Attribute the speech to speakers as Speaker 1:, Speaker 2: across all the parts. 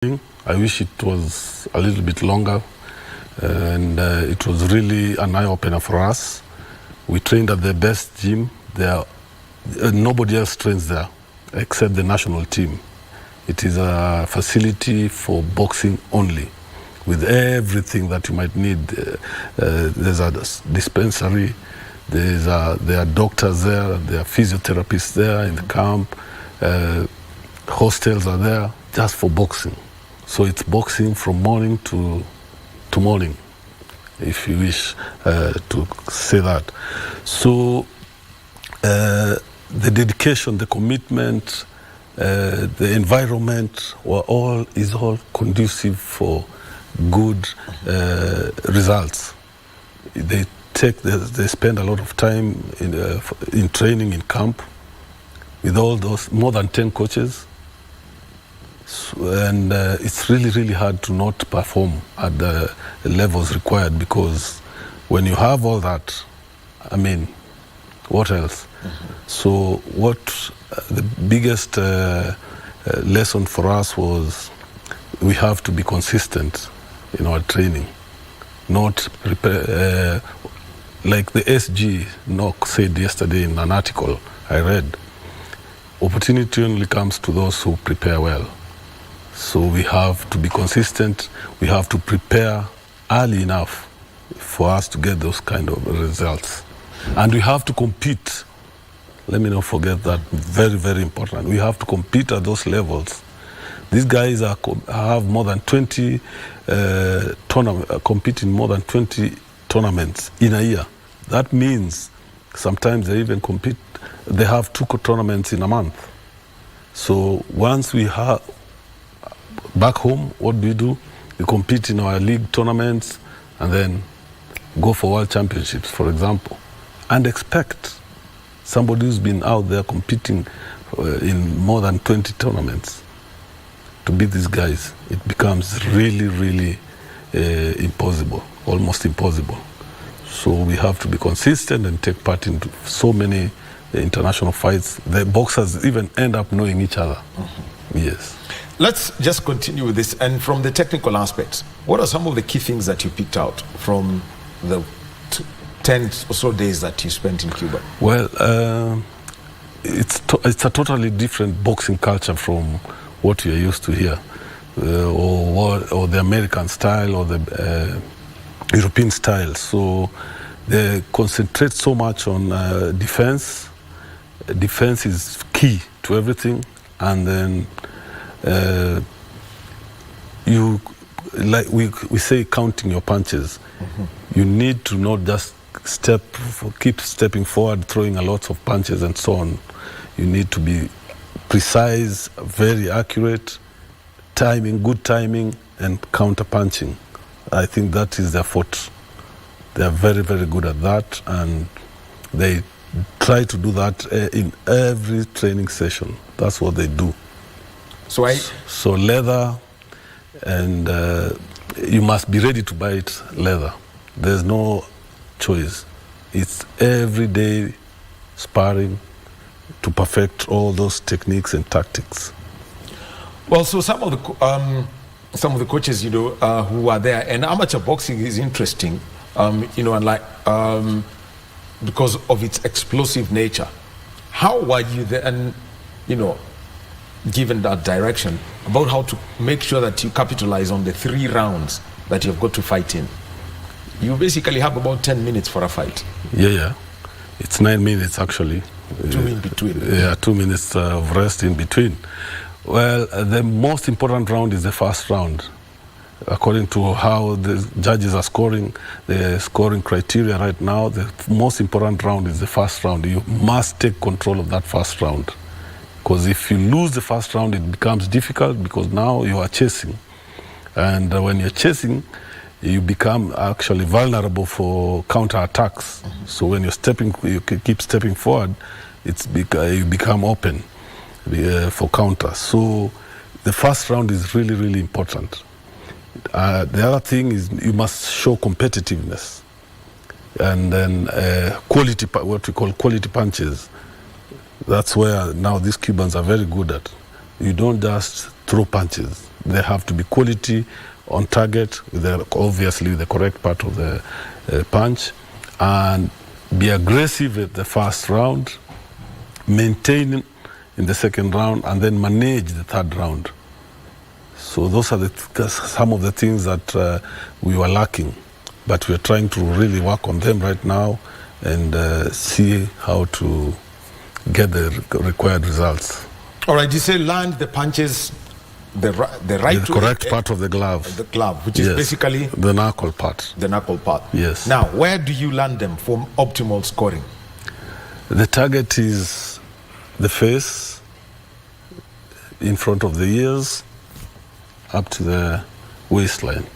Speaker 1: I wish it was a little bit longer, and it was really an eye-opener for us. We trained at the best gym. Nobody else trains there except the national team. It is a facility for boxing only, with everything that you might need. There's a dispensary, there are doctors there, there are physiotherapists there in the camp, hostels are there just for boxing. So it's boxing from morning to morning, if you wish to say that. So the dedication, the commitment, the environment is all conducive for good results. They spend a lot of time in training in camp with all those more than 10 coaches. And it's really hard to not perform at the levels required, because when you have all that, I mean, what else? So what the biggest lesson for us was, we have to be consistent in our training, not prepare, like the SG Nock said yesterday in an article I read, opportunity only comes to those who prepare well. So we have to be consistent, we have to prepare early enough for us to get those kind of results. And we have to compete. Let me not forget that, very important. We have to compete at those levels. These guys have more than 20 compete in more than 20 tournaments in a year. That means sometimes they even compete, they have 2 tournaments in a month. So once we have, back home, what do? We compete in our league tournaments and then go for world championships, for example, and expect somebody who's been out there competing in more than 20 tournaments to beat these guys. It becomes really impossible, almost impossible. So we have to be consistent and take part in so many international fights. The boxers even end up knowing each other. Yes.
Speaker 2: Let's just continue with this. And from the technical aspects, what are some of the key things that you picked out from the 10 or so days that you spent in Cuba?
Speaker 1: Well, it's a totally different boxing culture from what we are used to here, or the American style or the European style. So they concentrate so much on defense. Defense is key to everything, and then you, like we say, counting your punches. You need to not just keep stepping forward, throwing a lot of punches and so on. You need to be precise, very accurate, good timing, and counter punching. I think that is their forte. They are very good at that, and they try to do that in every training session. That's what they do. So leather, and you must be ready to bite leather. There's no choice. It's everyday sparring to perfect all those techniques and tactics.
Speaker 2: Well, so some of the coaches, you know, who are there, and amateur boxing is interesting, you know, and like because of its explosive nature. How were you there, and you know, given that direction about how to make sure that you capitalize on the 3 rounds that you've got to fight in? You basically have about 10 minutes for a fight.
Speaker 1: Yeah. It's 9 minutes actually.
Speaker 2: 2 in between.
Speaker 1: Yeah, 2 minutes of rest in between. Well, the most important round is the first round. According to how the judges are scoring, the scoring criteria right now, the most important round is the first round. You must take control of that first round. Because if you lose the first round, it becomes difficult, because now you are chasing. And when you're chasing, you become actually vulnerable for counterattacks. So when you keep stepping forward, you become open for counter. So the first round is really important. The other thing is you must show competitiveness, and then quality, what we call quality punches. That's where now these Cubans are very good at. You don't just throw punches. They have to be quality, on target, with obviously the correct part of the punch, and be aggressive at the first round, maintain in the second round, and then manage the third round. So those are some of the things that we were lacking, but we're trying to really work on them right now and see how to get the required results.
Speaker 2: All right, you say land the punches the
Speaker 1: correct part of the glove.
Speaker 2: The glove, which is basically
Speaker 1: the knuckle part.
Speaker 2: The knuckle part.
Speaker 1: Yes.
Speaker 2: Now, where do you land them for optimal scoring?
Speaker 1: The target is the face, in front of the ears, up to the waistline,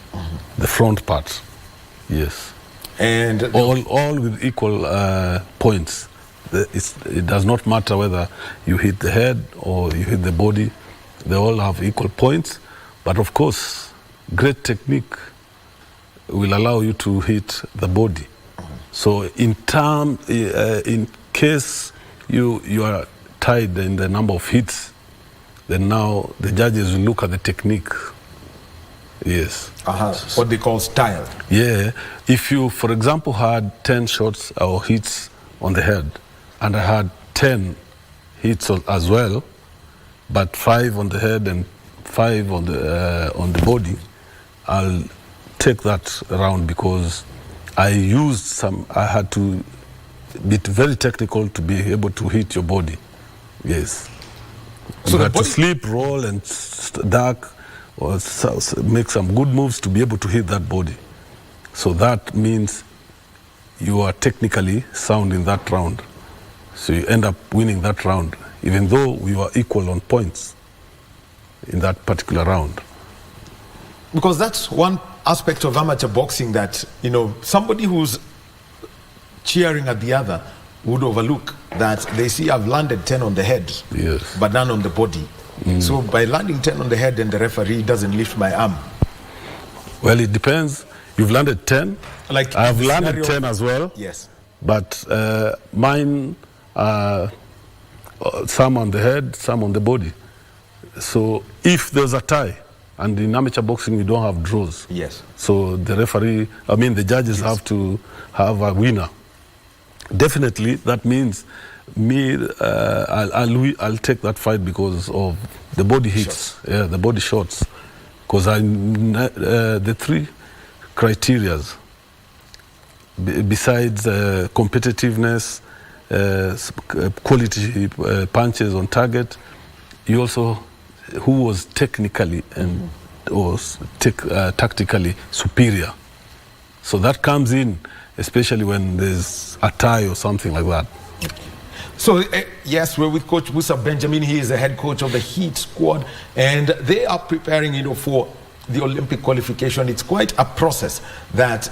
Speaker 1: the front part. Yes.
Speaker 2: And
Speaker 1: all with equal points. It does not matter whether you hit the head or you hit the body. They all have equal points, but of course, great technique will allow you to hit the body. So in case you are tied in the number of hits, then now the judges will look at the technique. Yes.
Speaker 2: What they call style.
Speaker 1: Yeah. If you, for example, had 10 shots or hits on the head, and I had 10 hits as well, but 5 on the head and 5 on the body, I'll take that round because I had to be very technical to be able to hit your body. Yes. So you had to sleep, roll, and duck, or make some good moves to be able to hit that body. So that means you are technically sound in that round. So you end up winning that round, even though we were equal on points in that particular round.
Speaker 2: Because that's one aspect of amateur boxing that, somebody who's cheering at the other would overlook, that they see I've landed 10 on the head,
Speaker 1: yes,
Speaker 2: but none on the body. So by landing 10 on the head, and the referee doesn't lift my arm.
Speaker 1: Well, it depends. You've landed 10.
Speaker 2: Like
Speaker 1: I've landed 10 as well.
Speaker 2: Yes.
Speaker 1: But mine are some on the head, some on the body. So if there's a tie, and in amateur boxing we don't have draws.
Speaker 2: Yes.
Speaker 1: So the judges have to have a winner. Definitely, that means I'll take that fight because of the body hits, the body shots. Because the 3 criterias, besides competitiveness, quality punches on target, you also who was technically and was tactically superior. So that comes in, especially when there's a tie or something like that.
Speaker 2: So, yes, we're with Coach Musa Benjamin. He is the head coach of the Heat squad, and they are preparing, for the Olympic qualification. It's quite a process that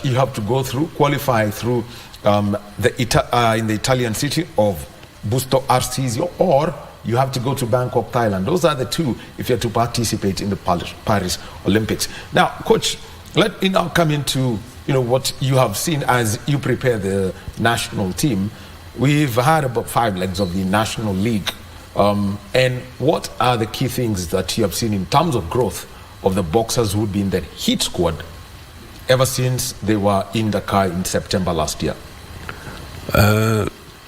Speaker 2: you have to go through, qualify through in the Italian city of Busto Arsizio, or you have to go to Bangkok, Thailand. Those are the two if you're to participate in the Paris Olympics. Now, Coach, let me now come into what you have seen as you prepare the national team. We've had about 5 legs of the National League. And what are the key things that you have seen in terms of growth of the boxers who would be in the Heat squad ever since they were in Dakar in September last year?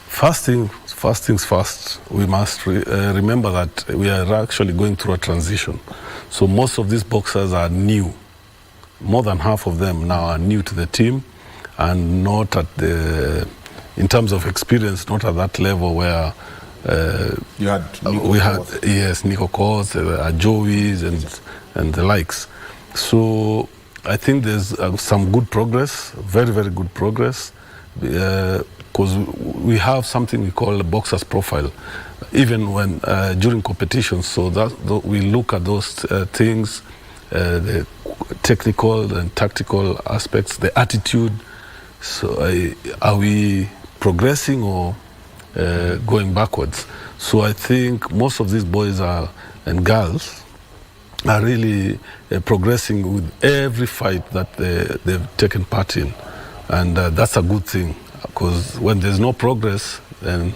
Speaker 1: First things first, we must remember that we are actually going through a transition. So most of these boxers are new. More than half of them now are new to the team, and not at in terms of experience, not at that level where Nico Kors, Joey's, and the likes. So I think there's some good progress, very, very good progress, because we have something we call a boxer's profile, even when during competitions. So we look at those things, the technical and tactical aspects, the attitude. So are we progressing or going backwards? So I think most of these boys and girls are really progressing with every fight that they've taken part in. And that's a good thing, because when there's no progress, then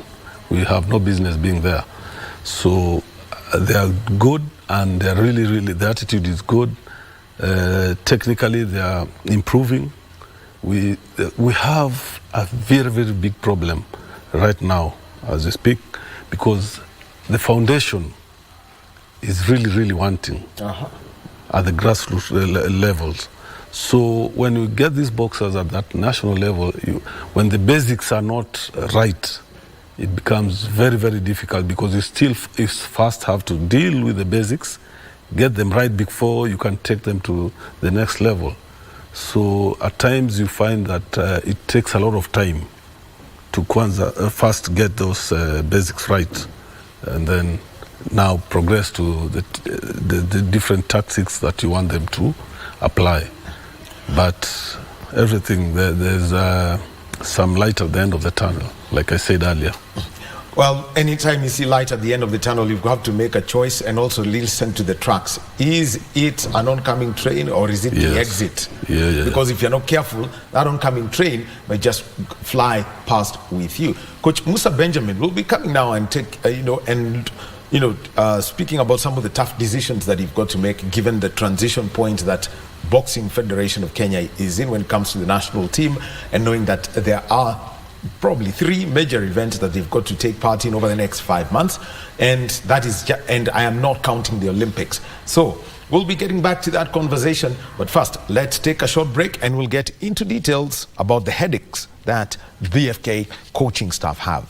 Speaker 1: we have no business being there. So they are good, and they're really, the attitude is good. Technically, they are improving. We have a very big problem right now as we speak, because the foundation is really wanting at the grassroots levels. So when you get these boxers at that national level, when the basics are not right, it becomes very difficult, because you first have to deal with the basics, get them right before you can take them to the next level. So at times you find that it takes a lot of time to first get those basics right, and then now progress to the different tactics that you want them to apply. But everything, there's some light at the end of the tunnel, like I said earlier.
Speaker 2: Well, anytime you see light at the end of the tunnel, you have to make a choice and also listen to the tracks. Is it an oncoming train, or is it the exit? Because if you're not careful, that oncoming train may just fly past with you. Coach Musa Benjamin will be coming now and speaking about some of the tough decisions that you've got to make, given the transition point that Boxing Federation of Kenya is in when it comes to the national team, and knowing that there are probably 3 major events that they've got to take part in over the next 5 months, and that is and I am not counting the Olympics. So we'll be getting back to that conversation, but first let's take a short break and we'll get into details about the headaches that BFK coaching staff have.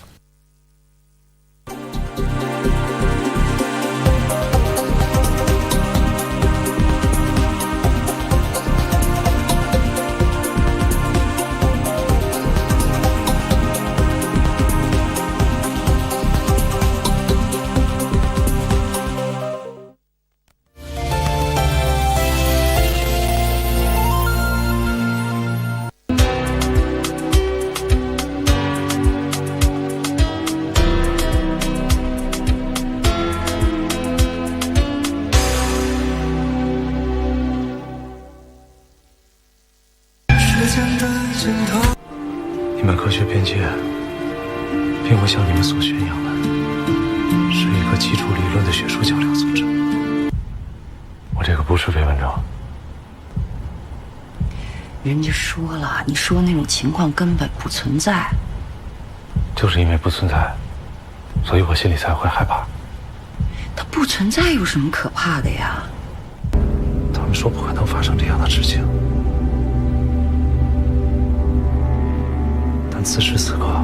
Speaker 3: 人家说了，你说那种情况根本不存在。
Speaker 4: 就是因为不存在，所以我心里才会害怕。
Speaker 3: 它不存在有什么可怕的呀？
Speaker 4: 他们说不可能发生这样的事情，但此时此刻，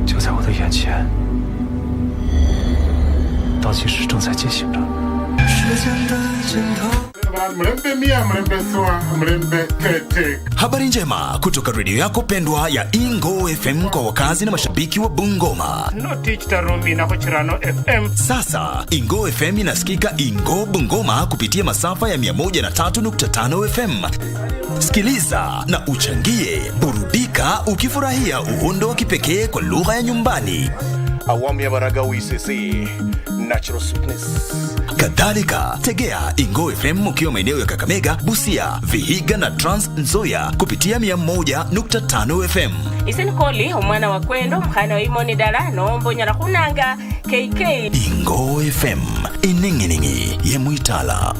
Speaker 4: 就在我的眼前，倒计时正在进行着。时间的尽头。
Speaker 5: Habari njema kutoka redio yako pendwa ya Ingo FM kwa wakazi na mashabiki wa Bungoma. Sasa Ingo FM inasikika Ingo Bungoma kupitia masafa ya 103.5 FM. Sikiliza na uchangie, burudika ukifurahia uhondo wa kipekee kwa lugha ya nyumbani.
Speaker 6: Awamu ya Baragawi CC, Natural Sweetness.
Speaker 5: Kadhalika, tegea Ingo FM ukiwa maeneo ya Kakamega, Busia, Vihiga na Trans Nzoia kupitia 101.5 FM.
Speaker 7: Iseni koli umwana wa kwendo mkhana wa imoni dala nombo nyara kunanga KK.
Speaker 5: Ingo FM, ininginingi ye Muitala.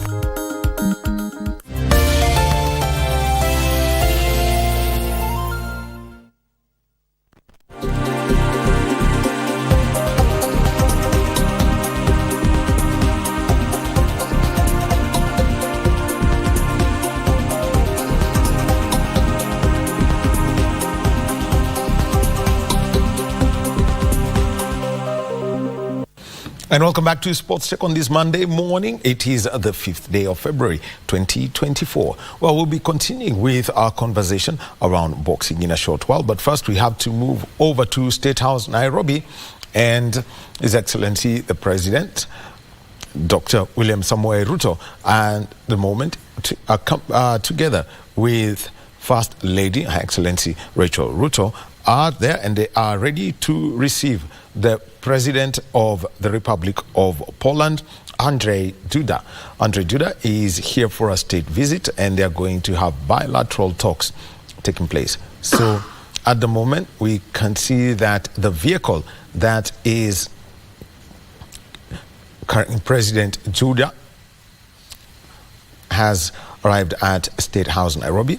Speaker 2: And welcome back to Sports Check on this Monday morning. It is the 5th day of February 2024. Well, we'll be continuing with our conversation around boxing in a short while. But first, we have to move over to State House, Nairobi, and His Excellency the President, Dr. William Samoei Ruto, and the moment together with First Lady, Her Excellency Rachel Ruto, are there, and they are ready to receive the President of the Republic of Poland, Andrzej Duda. Andrzej Duda is here for a state visit, and they are going to have bilateral talks taking place. So at the moment, we can see that the vehicle that is current President Judah has arrived at State House Nairobi,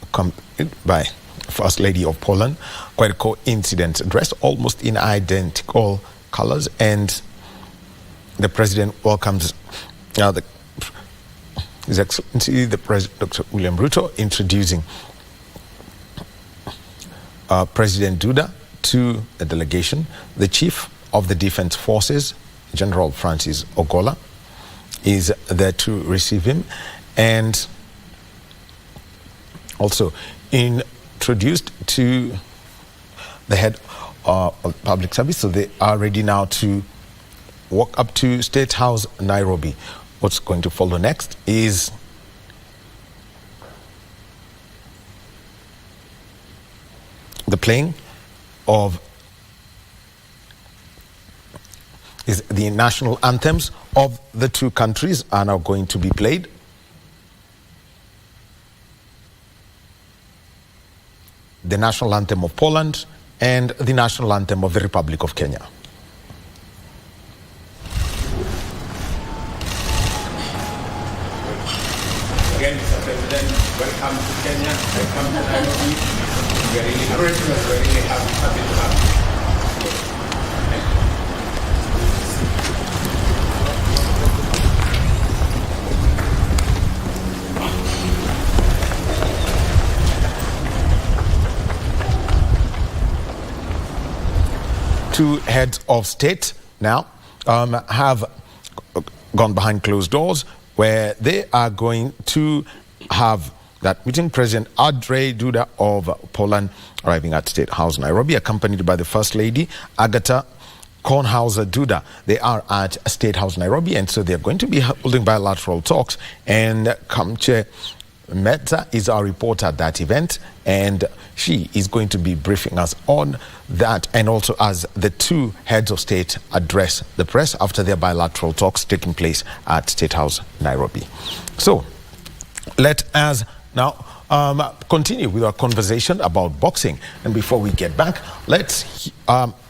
Speaker 2: accompanied by First Lady of Poland. Quite a coincidence, dressed almost in identical colors, and the President welcomes His Excellency the President, Dr. William Ruto, introducing President Duda to the delegation. The Chief of the Defense Forces, General Francis Ogola, is there to receive him, and also introduced to the head of public service. So they are ready now to walk up to State House Nairobi. What's going to follow next is the playing of the national anthems of the two countries are now going to be played. The national anthem of Poland and the national anthem of the Republic of Kenya.
Speaker 8: Again, Mr. President, welcome to Kenya, welcome to Nairobi. We're really grateful, we're really happy to have you.
Speaker 2: Two heads of state now have gone behind closed doors, where they are going to have that meeting. President Andrzej Duda of Poland arriving at State House Nairobi, accompanied by the First Lady Agata Kornhauser Duda. They are at State House Nairobi, and so they're going to be holding bilateral talks. And Kamche Meta is our reporter at that event, and she is going to be briefing us on that, and also as the two heads of state address the press after their bilateral talks taking place at State House Nairobi. So let us now continue with our conversation about boxing. And before we get back, let's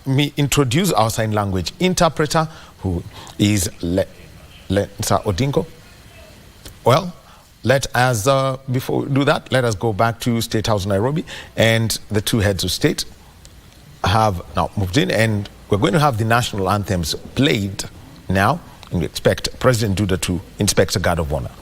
Speaker 2: me introduce our sign language interpreter, who is Lensa Odingo. Well, let us, before we do that, let us go back to State House Nairobi, and the two heads of state have now moved in, and we're going to have the national anthems played now, and we expect President Duda to inspect a guard of honor.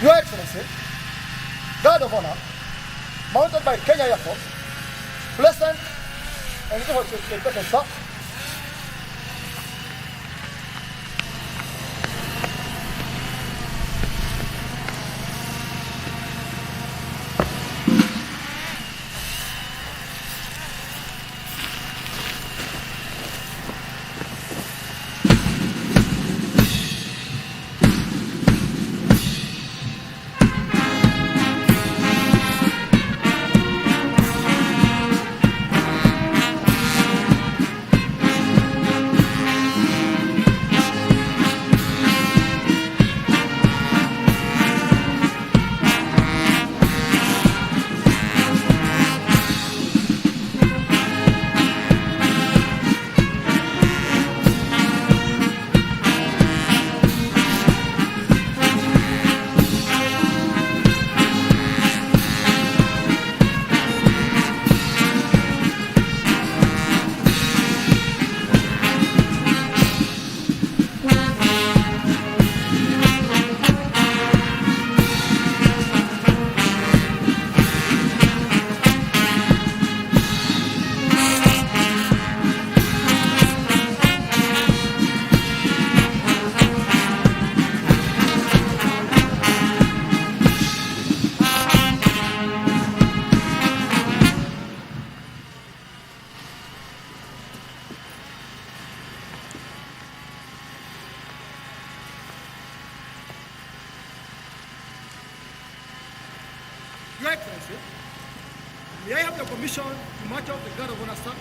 Speaker 9: Your Excellency, Guard of Honor, mounted by Kenya Air Force, Pleasant and Sir. Your Excellency, may I have the permission to march off the Guard of Honor, sir?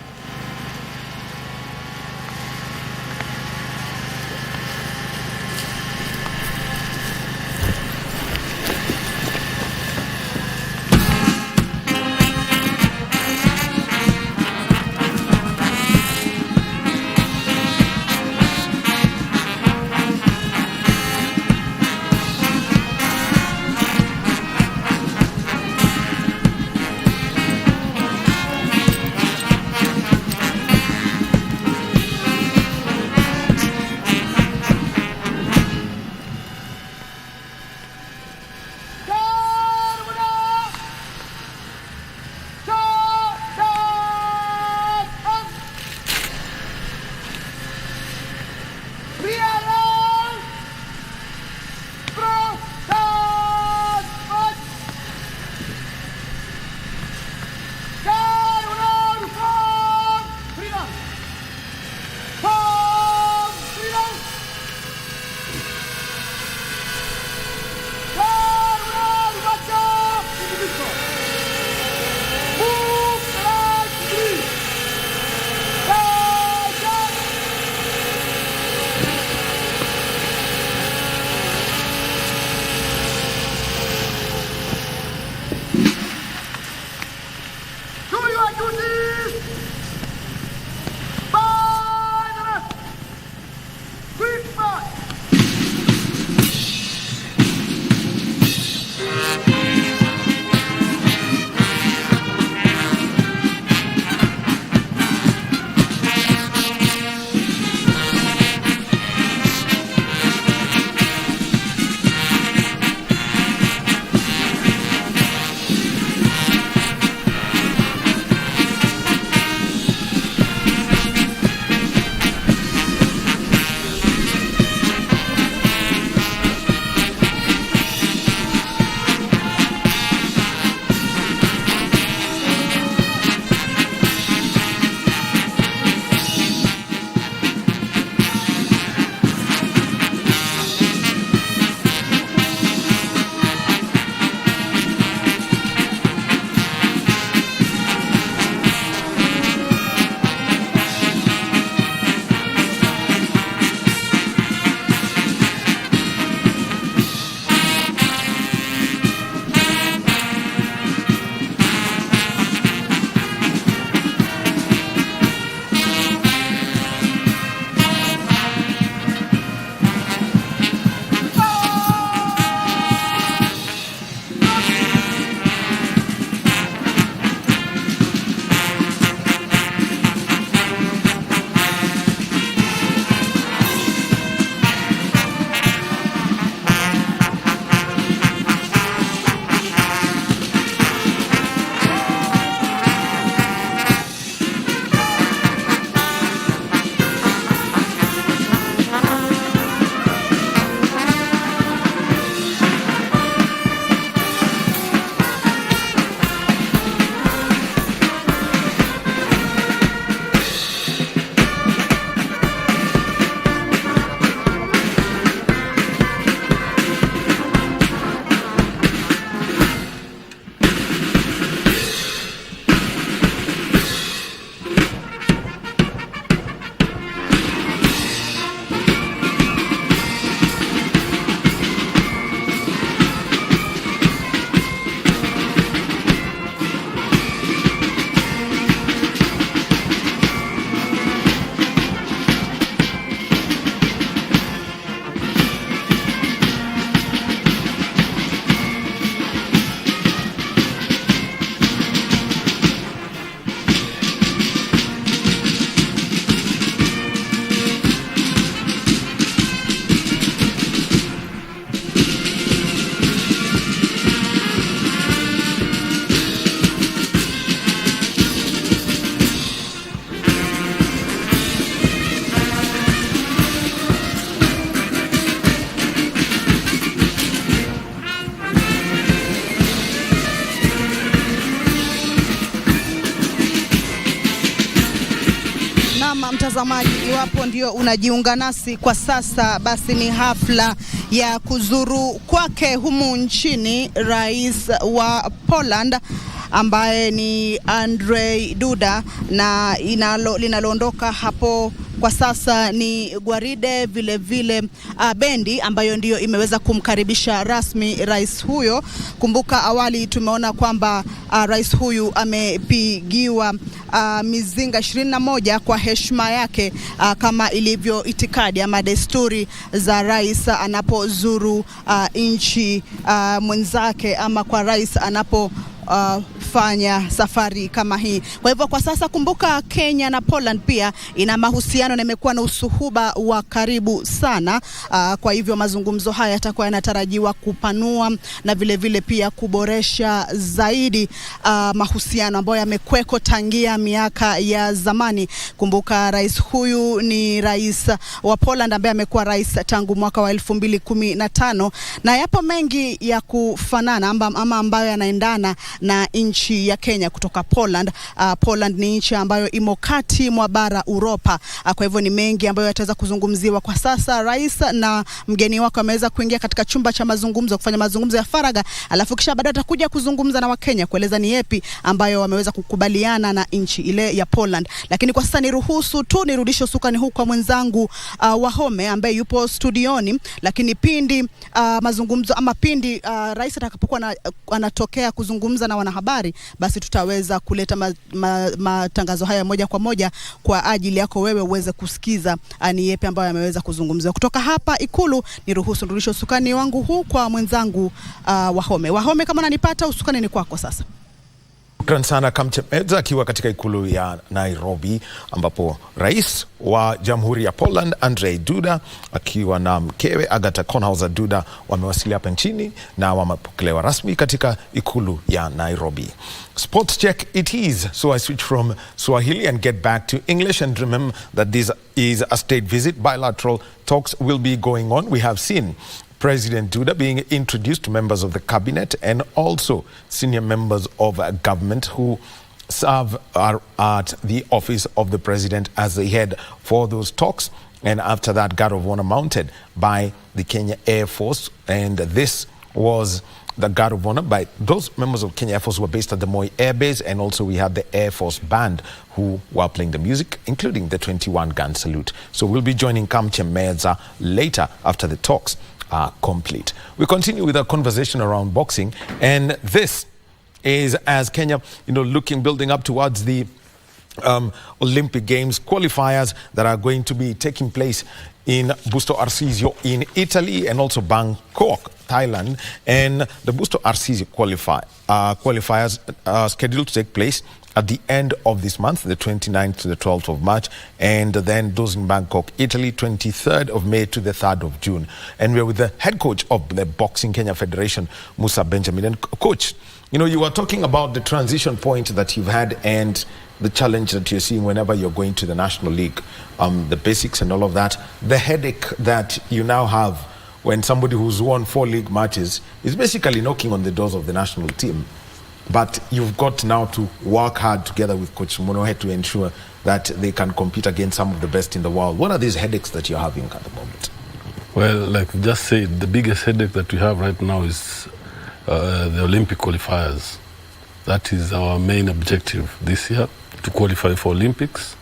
Speaker 10: mtazamaji, iwapo ndio unajiunga nasi kwa sasa, basi ni hafla ya kuzuru kwake humu nchini rais wa Poland ambaye ni Andrzej Duda, na linaloondoka hapo kwa sasa ni gwaride vile bendi ambayo ndio imeweza kumkaribisha rasmi rais huyo. Kumbuka awali tumeona kwamba rais huyu amepigiwa mizinga 21 kwa heshima yake, kama ilivyo itikadi ama desturi za rais anapozuru nchi mwenzake, ama kwa rais anapo fanya safari kama hii. Kwa hivyo kwa sasa kumbuka Kenya na Poland pia ina mahusiano na imekuwa na usuhuba wa karibu sana. Kwa hivyo mazungumzo haya yatakuwa yanatarajiwa kupanua na vile pia kuboresha zaidi mahusiano ambayo yamekweko tangia miaka ya zamani. Kumbuka rais huyu ni rais wa Poland ambaye amekuwa rais tangu mwaka wa 2015, na yapo mengi ya kufanana ama ambayo yanaendana na nchi ya Kenya kutoka Poland. Poland ni nchi ambayo imo kati mwa bara Europa. Kwa hivyo ni mengi ambayo yataweza kuzungumziwa kwa sasa. Rais na mgeni wake wameweza kuingia katika chumba cha mazungumzo kufanya mazungumzo ya faraga, alafu kisha baadaye atakuja kuzungumza na Wakenya kueleza ni yapi ambayo wameweza kukubaliana na nchi ile ya Poland. Lakini kwa sasa niruhusu tu nirudishe usukani huko kwa mwenzangu Wahome ambaye yupo studioni, lakini pindi mazungumzo ama pindi rais atakapokuwa anatokea kuzungumza na wanahabari, basi tutaweza kuleta matangazo haya moja kwa moja kwa ajili yako wewe uweze kusikiza ni yepi ambayo yameweza kuzungumziwa. Kutoka hapa Ikulu niruhusu nirudishe usukani wangu huu kwa mwenzangu Wahome. Wahome, kama unanipata, usukani ni kwako sasa.
Speaker 2: Shukran sana Kamchemedza akiwa katika ikulu ya Nairobi, ambapo rais wa Jamhuri ya Poland Andrzej Duda akiwa na mkewe Agata Konhauser Duda wamewasili hapa nchini na wamepokelewa rasmi katika ikulu ya Nairobi. Sports check it is. So I switch from Swahili and get back to English, and remember that this is a state visit. Bilateral talks will be going on. We have seen President Duda being introduced to members of the cabinet and also senior members of government who serve at the office of the president as they head for those talks. And after that, guard of honor mounted by the Kenya Air Force. And this was the guard of honor by those members of Kenya Air Force who were based at the Moi Air Base, and also we had the Air Force Band who were playing the music, including the 21-gun salute. So we'll be joining Kamchemedza later after the talks are complete. We continue with our conversation around boxing, and this is as Kenya, building up towards the Olympic Games qualifiers that are going to be taking place in Busto Arsizio in Italy and also Bangkok, Thailand. And the Busto Arsizio qualifiers are scheduled to take place at the end of this month, the 29th to the 12th of March, and then those in Bangkok, Italy, 23rd of May to the 3rd of June. And we're with the head coach of the Boxing Kenya Federation, Musa Benjamin. And coach, you were talking about the transition point that you've had and the challenge that you're seeing whenever you're going to the National League, the basics and all of that. The headache that you now have when somebody who's won 4 league matches is basically knocking on the doors of the national team. But you've got now to work hard together with Coach Monohe to ensure that they can compete against some of the best in the world. What are these headaches that you're having at the moment?
Speaker 1: Well, like we just said, the biggest headache that we have right now is the Olympic qualifiers. That is our main objective this year, to qualify for Olympics.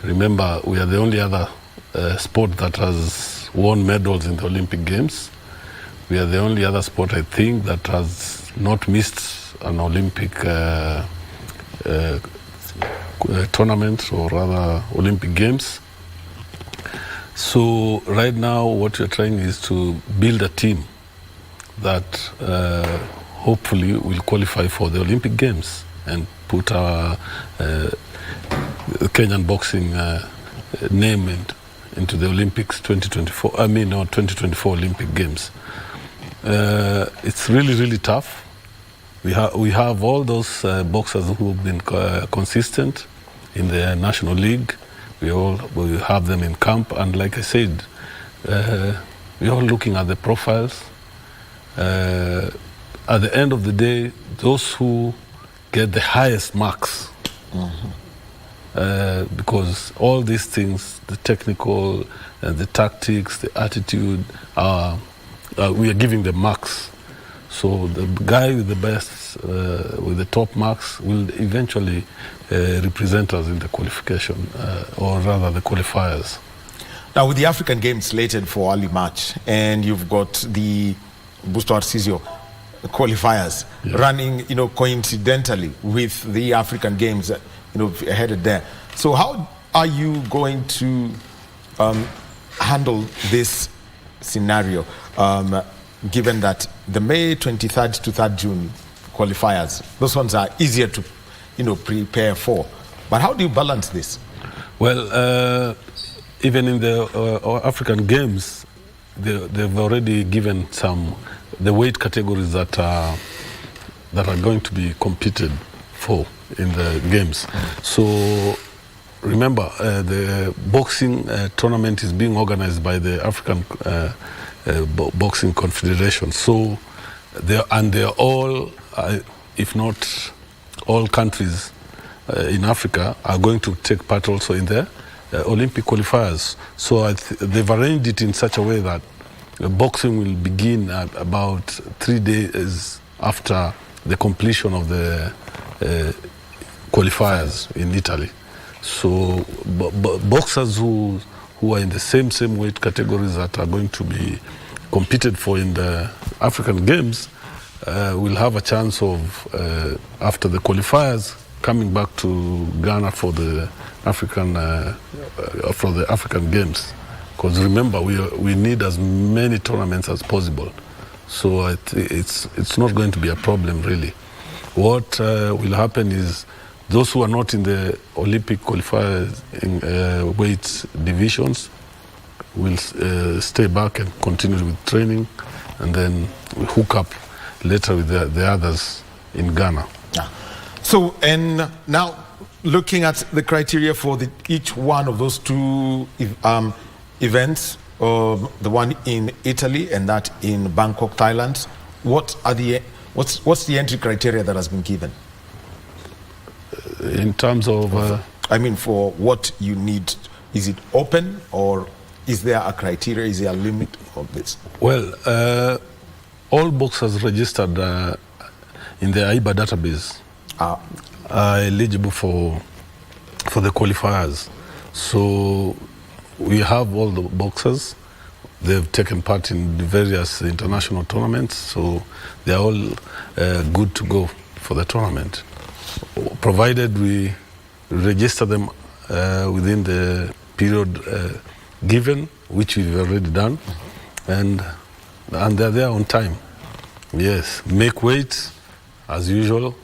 Speaker 1: Remember, we are the only other sport that has won medals in the Olympic Games. We are the only other sport, I think, that has not missed an Olympic tournament, or rather Olympic Games. So right now what we're trying is to build a team that hopefully will qualify for the Olympic Games and put our Kenyan boxing name into the Olympics 2024 Olympic Games. It's really tough. We have all those boxers who have been consistent in the National League. We have them in camp, and like I said, we're all looking at the profiles. At the end of the day, those who get the highest marks because all these things, the technical, the tactics, the attitude, we are giving them marks. So the guy with the best, with the top marks, will eventually represent us in the qualification, or rather the qualifiers.
Speaker 2: Now, with the African Games slated for early March, and you've got the Busto Arsizio qualifiers running, coincidentally with the African Games, headed there. So how are you going to handle this scenario, given that the May 23rd to 3rd June qualifiers, those ones are easier to, prepare for. But how do you balance this?
Speaker 1: Well, even in the African Games, they've already given the weight categories that are going to be competed for in the games. So remember, the boxing tournament is being organized by the African Boxing Confederation. So they're all, if not all countries in Africa, are going to take part also in the Olympic qualifiers. So they've arranged it in such a way that boxing will begin about 3 days after the completion of the qualifiers in Italy. So boxers who are in the same weight categories that are going to be competed for in the African Games will have a chance of, after the qualifiers, coming back to Ghana for the African Games. Because remember, we need as many tournaments as possible. So it's not going to be a problem, really. What will happen is those who are not in the Olympic qualifiers in weight divisions will stay back and continue with training, and then we hook up later with the others in Ghana.
Speaker 2: Yeah. So, and now looking at the criteria for each one of those two events, the one in Italy and that in Bangkok, Thailand, what's the entry criteria that has been given?
Speaker 1: In terms of...
Speaker 2: for what you need, is it open, or is there a criteria, is there a limit of this?
Speaker 1: Well, all boxers registered in the AIBA database are eligible for the qualifiers. So we have all the boxers. They've taken part in the various international tournaments, so they're all good to go for the tournament, provided we register them within the period given, which we've already done, and they're there on time. Yes, make weight as usual,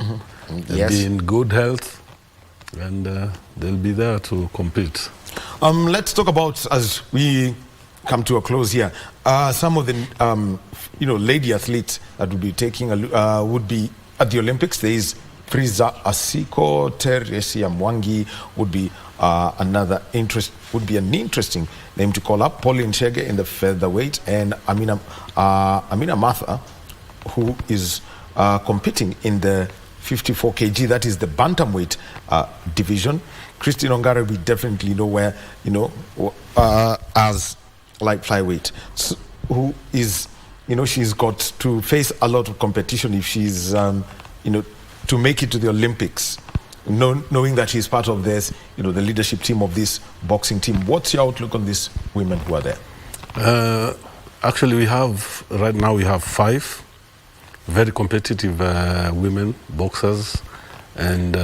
Speaker 1: be in good health, and they'll be there to compete.
Speaker 2: Let's talk about, as we come to a close here, some of the lady athletes that would be taking would be at the Olympics. There is Friza Asiko, Teresia Mwangi would be an interesting name to call up. Pauline Shege in the featherweight, and Amina Martha, who is competing in the 54 kg, that is the bantamweight division. Christine Ongare, we definitely know where, as light flyweight, so, who is, she's got to face a lot of competition if she's, to make it to the Olympics, knowing that she's part of this, the leadership team of this boxing team. What's your outlook on these women who are there?
Speaker 1: Actually, right now we have 5 very competitive women boxers, and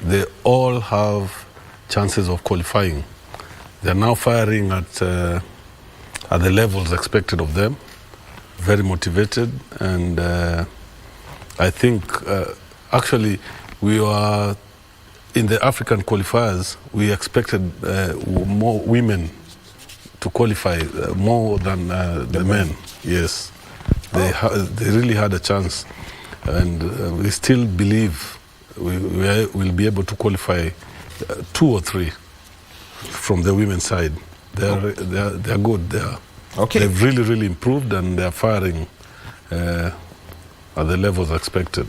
Speaker 1: they all have chances of qualifying. They're now firing at the levels expected of them, very motivated, and I think actually we are in the African qualifiers, we expected more women to qualify more than the men. Yes, they really had a chance, and we still believe we will be able to qualify 2 or 3 from the women's side. They're good. They've really improved, and they're firing at the levels expected.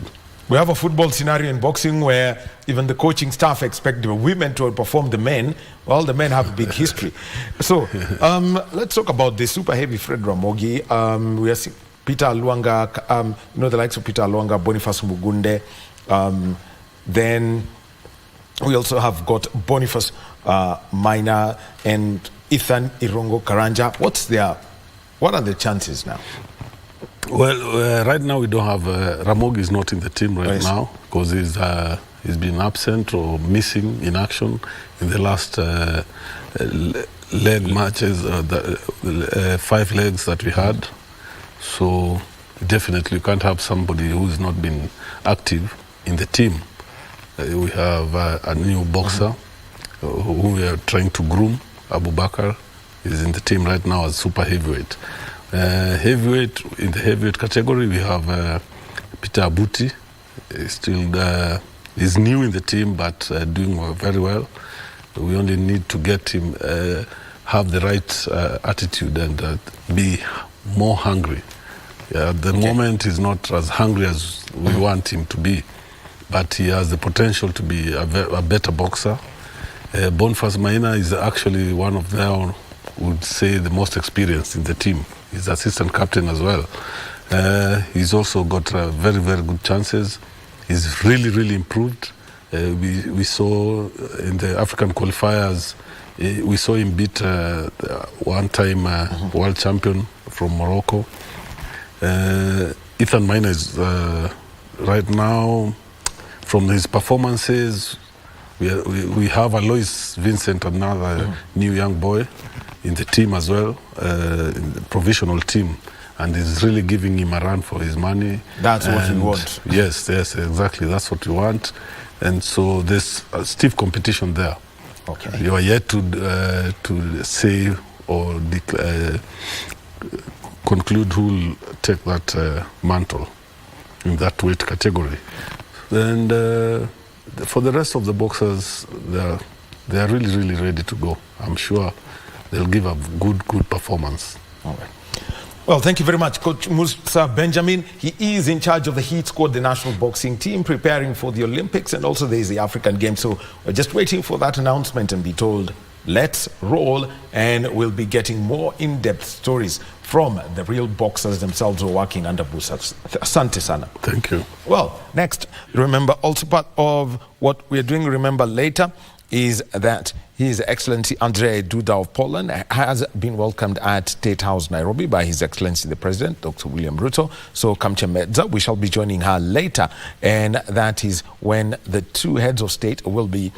Speaker 2: We have a football scenario in boxing where even the coaching staff expect the women to outperform the men. Well, the men have a big history. So let's talk about the super heavy Fred Ramogi. We are seeing Peter Luanga, the likes of Peter Luanga, Boniface Mugunde. Then we also have got Boniface Maina and Ethan Irongo Karanja. What are the chances now?
Speaker 1: Well, right now we don't have Ramogi is not in the team right now because he's been absent or missing in action in the last leg matches, 5 legs that we had. So definitely you can't have somebody who's not been active in the team. We have a new boxer who we are trying to groom. Abu Bakr is in the team right now as super heavyweight. Heavyweight, in the heavyweight category, we have Peter Abuti. He's new in the team, but doing very well. We only need to get him have the right attitude and be more hungry. At the moment, he's not as hungry as we want him to be, but he has the potential to be a better boxer. Boniface Maina is actually one of them, would say, the most experienced in the team. He's assistant captain as well. He's also got very, very good chances. He's really, really improved. We saw in the African qualifiers, we saw him beat one-time world champion from Morocco. Ethan Maina is right now, from his performances, we have Alois Vincent, another new young boy in the team as well, in the provisional team, and he's really giving him a run for his money.
Speaker 2: That's what we want.
Speaker 1: Yes, exactly. That's what we want. And so there's a stiff competition there.
Speaker 2: Okay.
Speaker 1: You are yet to say or conclude who will take that mantle in that weight category. And for the rest of the boxers, they are really, really ready to go. I'm sure they'll give a good performance.
Speaker 2: All right. Well, thank you very much, Coach Musa Benjamin. He is in charge of the Heat Squad, the national boxing team, preparing for the Olympics, and also there is the African Games. So we're just waiting for that announcement and be told, let's roll, and we'll be getting more in-depth stories from the real boxers themselves who are working under Musa. Asante sana.
Speaker 1: Thank you.
Speaker 2: Well, next, remember, also part of what we're doing, remember later, is that His Excellency Andrzej Duda of Poland has been welcomed at State House, Nairobi, by His Excellency the President, Dr. William Ruto. So, Kamche Medza, we shall be joining her later, and that is when the two heads of state will be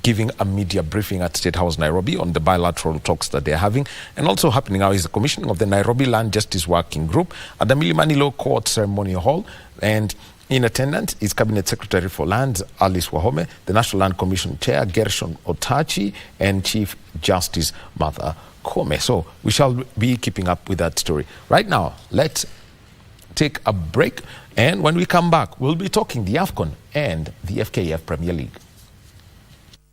Speaker 2: giving a media briefing at State House, Nairobi, on the bilateral talks that they're having. And also happening now is the commissioning of the Nairobi Land Justice Working Group at the Milimani Law Court Ceremonial Hall. And in attendance is Cabinet Secretary for Lands, Alice Wahome, the National Land Commission Chair, Gershon Otachi, and Chief Justice Martha Koome. So we shall be keeping up with that story. Right now, let's take a break. And when we come back, we'll be talking the AFCON and the FKF Premier League.